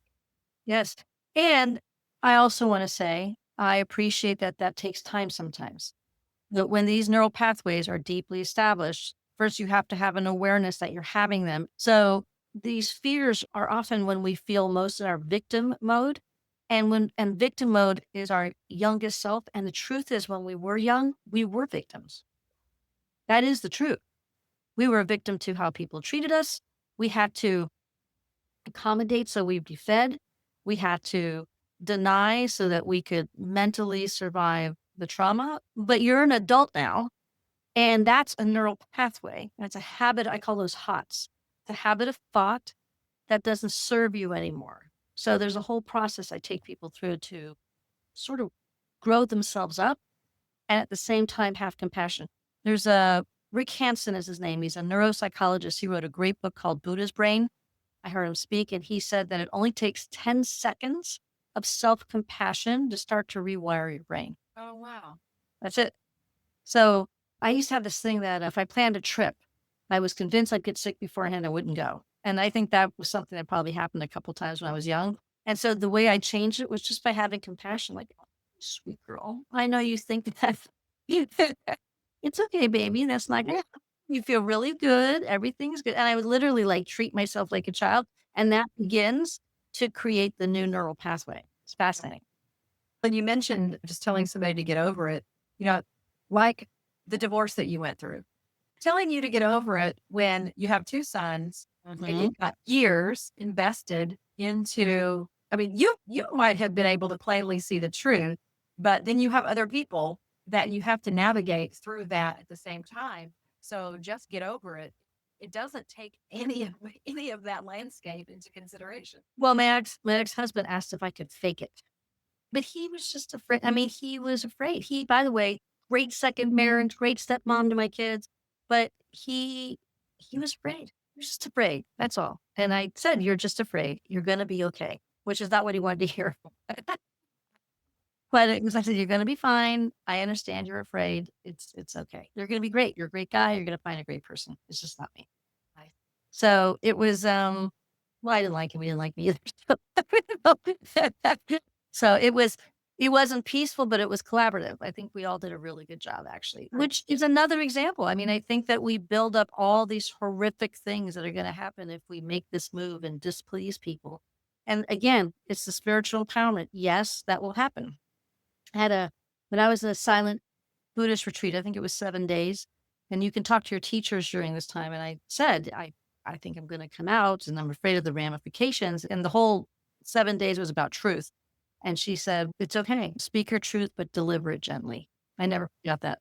Yes. And I also want to say, I appreciate that that takes time sometimes. But when these neural pathways are deeply established, first you have to have an awareness that you're having them. So these fears are often when we feel most in our victim mode. And victim mode is our youngest self. And the truth is when we were young, we were victims. That is the truth. We were a victim to how people treated us. We had to accommodate so we'd be fed. We had to deny so that we could mentally survive the trauma. But you're an adult now, and that's a neural pathway. That's a habit. I call those HOTS. It's a habit of thought that doesn't serve you anymore. So there's a whole process I take people through to sort of grow themselves up and at the same time have compassion. There's a Rick Hansen is his name. He's a neuropsychologist. He wrote a great book called Buddha's Brain. I heard him speak, and he said that it only takes 10 seconds of self compassion to start to rewire your brain. Oh, wow. That's it. So I used to have this thing that if I planned a trip, I was convinced I'd get sick beforehand, I wouldn't go. And I think that was something that probably happened a couple times when I was young. And so the way I changed it was just by having compassion, like, "Oh, sweet girl, I know you think that it's okay, baby. That's not gonna happen. You feel really good. Everything's good." And I would literally like treat myself like a child. And that begins to create the new neural pathway. It's fascinating. When you mentioned just telling somebody to get over it, you know, like the divorce that you went through, telling you to get over it when you have two sons and Mhm. you've got years invested into, I mean, you might have been able to plainly see the truth, but then you have other people that you have to navigate through that at the same time. So just get over it. It doesn't take any of that landscape into consideration. Well, my ex husband asked if I could fake it. But he was just afraid. I mean, he was afraid. He, by the way, great second marriage, great stepmom to my kids, but he was afraid. He was just afraid. That's all. And I said, "You're just afraid. You're gonna be okay," which is not what he wanted to hear. But it was I said, "You're gonna be fine. I understand you're afraid. It's okay. You're gonna be great. You're a great guy. You're gonna find a great person. It's just not me." I So it was well, I didn't like him. He didn't like me either. So it wasn't peaceful, but it was collaborative. I think we all did a really good job actually, which is another example. I mean, I think that we build up all these horrific things that are going to happen if we make this move and displease people. And again, it's the spiritual empowerment. Yes, that will happen. I had a when I was in a silent Buddhist retreat, I think it was 7 days, and you can talk to your teachers during this time, and I said, I think I'm gonna come out, and I'm afraid of the ramifications," and the whole 7 days was about truth, and she said, "It's okay. Speak your truth, but deliver it gently." I never forgot that.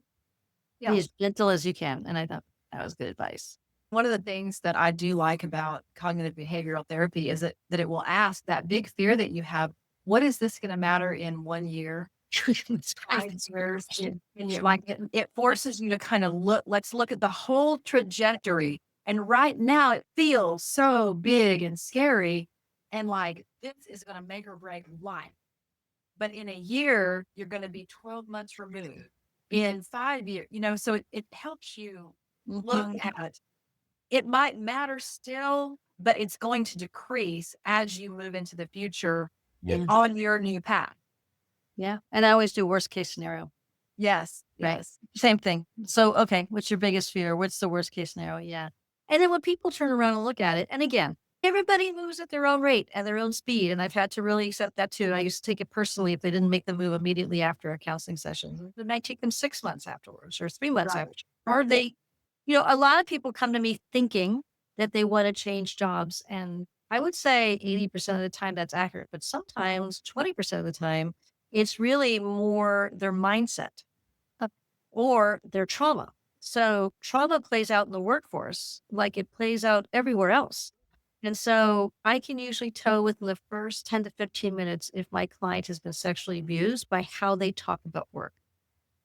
Be Yeah. as gentle as you can, and I thought that was good advice. One of the things that I do like about cognitive behavioral therapy is that it will ask that big fear that you have, what is this going to matter in 1 year, It's crazy. 5 years? And you like it forces you to kind of look, let's look at the whole trajectory. And right now it feels so big and scary. And like this is going to make or break life. But in a year, you're going to be 12 months removed. In 5 years, so it helps you look Mhm. at it might matter still, but it's going to decrease as you move into the future Yeah. on your new path. Yeah, and I always do worst case scenario. Yes, Right. yes. Same thing. So, okay, what's your biggest fear? What's the worst case scenario? Yeah. And then when people turn around and look at it, and again, everybody moves at their own rate and their own speed. And I've had to really accept that too. I used to take it personally if they didn't make the move immediately after a counseling session. It might take them 6 months afterwards or 3 months Right. after. Or a lot of people come to me thinking that they want to change jobs. And I would say 80% of the time that's accurate, but sometimes 20% of the time It's really more their mindset or their trauma. So trauma plays out in the workforce like it plays out everywhere else. And so I can usually tell within the first 10 to 15 minutes if my client has been sexually abused by how they talk about work.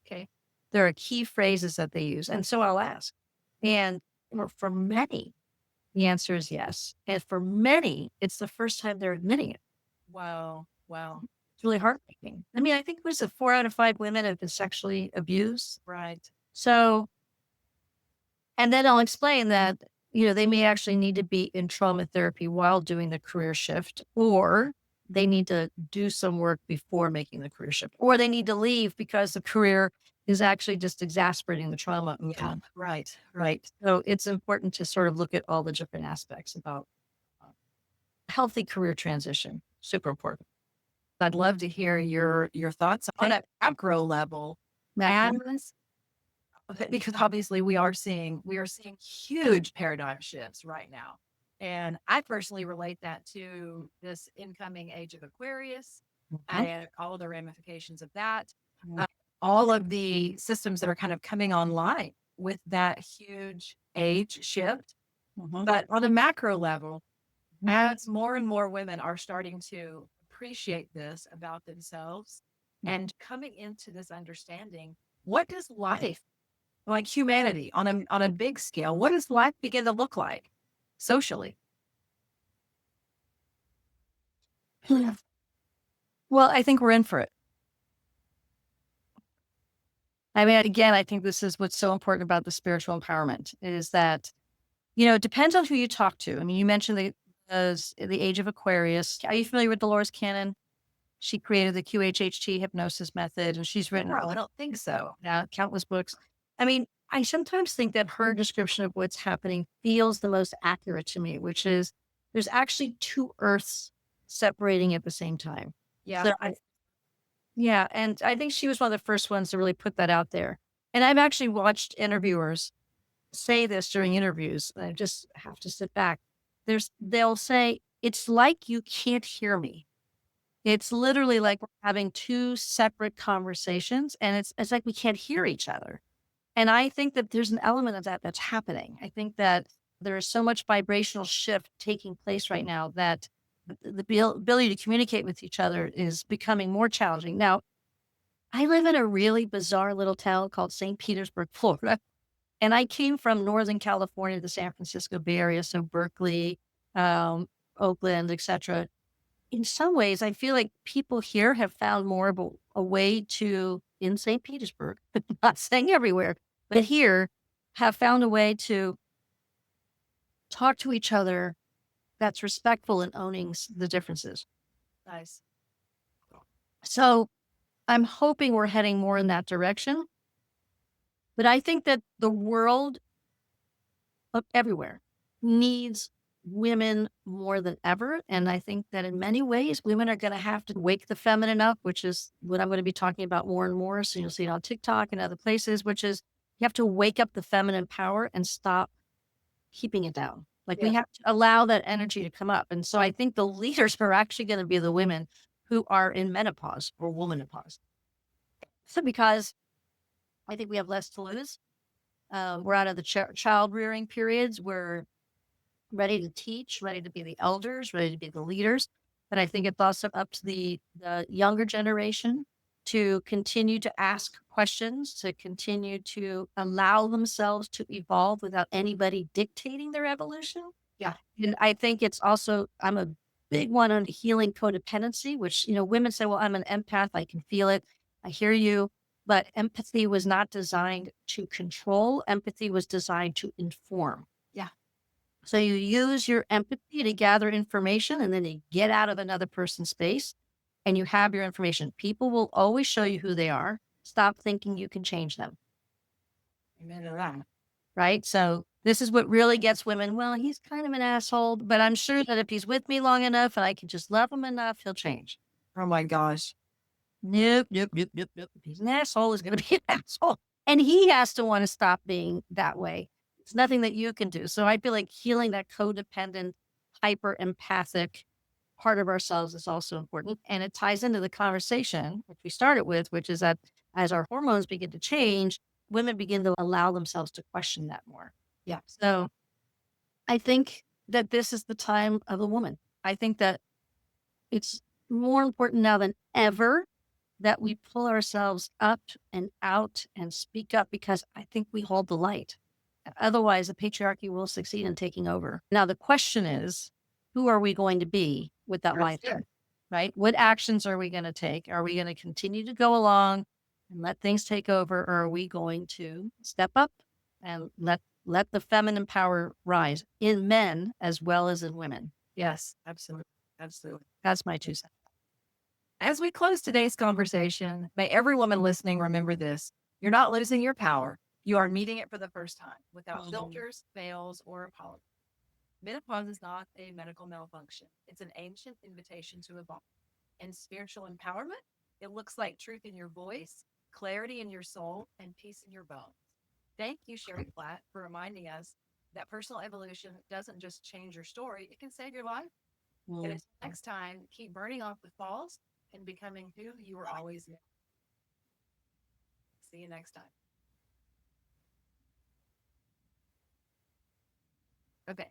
Okay. There are key phrases that they use. And so I'll ask. And for many, the answer is yes. And for many, it's the first time they're admitting it. Wow. Wow. It's really heartbreaking. I mean, I think it was 4 out of 5 women have been sexually abused. Right. So, and then I'll explain that, they may actually need to be in trauma therapy while doing the career shift, or they need to do some work before making the career shift, or they need to leave because the career is actually just exasperating the trauma. Yeah. Right. Right. So it's important to sort of look at all the different aspects about uh, healthy career transition. Super important. I'd love to hear your thoughts on Okay. a macro level. Macro. And because obviously we are seeing huge paradigm shifts right now. And I personally relate that to this incoming age of Aquarius Mhm. and all the ramifications of that. Mhm. Uh, all of the systems that are kind of coming online with that huge age shift. Mhm. But on a macro level, as more and more women are starting to appreciate this about themselves and coming into this understanding, what does life, like humanity on a big scale, what does life begin to look like socially? Well, I think we're in for it. I mean, again, I think this is what's so important about the spiritual empowerment is that, it depends on who you talk to. I mean, you mentioned the age of Aquarius. Are you familiar with Dolores Cannon? She created the QHHT hypnosis method and she's written No, I don't think so. countless books. I mean, I sometimes think that her description of what's happening feels the most accurate to me, which is there's actually two earths separating at the same time. Yeah. So yeah, and I think she was one of the first ones to really put that out there. And I've actually watched interviewers say this during interviews. I just have to sit back. They'll say, it's like you can't hear me. It's literally like we're having two separate conversations and it's like we can't hear each other. And I think that there's an element of that that's happening. I think that there is so much vibrational shift taking place right now that the ability to communicate with each other is becoming more challenging. Now, I live in a really bizarre little town called St. Petersburg, Florida. And I came from Northern California, the San Francisco Bay Area, so Berkeley, um, Oakland, etc. In some ways, I feel like people here have found more of a way to, in St. Petersburg, not saying everywhere, but here, have found a way to talk to each other that's respectful and owning the differences. Nice. So I'm hoping we're heading more in that direction. But I think that the world everywhere needs women more than ever. And I think that in many ways, women are going to have to wake the feminine up, which is what I'm going to be talking about more and more. So you'll see it on TikTok and other places, which is you have to wake up the feminine power and stop keeping it down. Like we Yeah. have to allow that energy to come up. And so I think the leaders are actually going to be the women who are in menopause or womanopause. So because I think we have less to lose. We're out of the child rearing periods. We're ready to teach, ready to be the elders, ready to be the leaders. But I think it's also up to the younger generation to continue to ask questions, to continue to allow themselves to evolve without anybody dictating their evolution. Yeah. And I think it's also, I'm a big one on healing codependency, which, women say, well, I'm an empath. I can feel it. I hear you. But empathy was not designed to control. Empathy was designed to inform. Yeah. So you use your empathy to gather information and then you get out of another person's space and you have your information. People will always show you who they are. Stop thinking you can change them. Amen to that. Right. So this is what really gets women. Well, he's kind of an asshole, but I'm sure that if he's with me long enough and I can just love him enough, he'll change. Oh my gosh. Nope, nope, nope, nope, nope. If he's an asshole, he's going to be an asshole. And he has to want to stop being that way. It's nothing that you can do. So I feel like healing that codependent, hyper empathic part of ourselves is also important. And it ties into the conversation, which we started with, which is that as our hormones begin to change, women begin to allow themselves to question that more. Yeah. So I think that this is the time of the woman. I think that it's more important now than ever that we pull ourselves up and out and speak up because I think we hold the light. Otherwise, the patriarchy will succeed in taking over. Now, the question is, who are we going to be with that That's light? good. Right? What actions are we going to take? Are we going to continue to go along and let things take over, or are we going to step up and let the feminine power rise in men as well as in women? Yes, absolutely. Absolutely. That's my 2 cents. As we close today's conversation, may every woman listening remember this. You're not losing your power. You are meeting it for the first time without filters, veils, or apologies. Menopause is not a medical malfunction. It's an ancient invitation to evolve. And spiritual empowerment, it looks like truth in your voice, clarity in your soul, and peace in your bones. Thank you, Sherry Platt, for reminding us that personal evolution doesn't just change your story, it can save your life. And until next time, keep burning off the false and becoming who you were always meant. See you next time. Okay.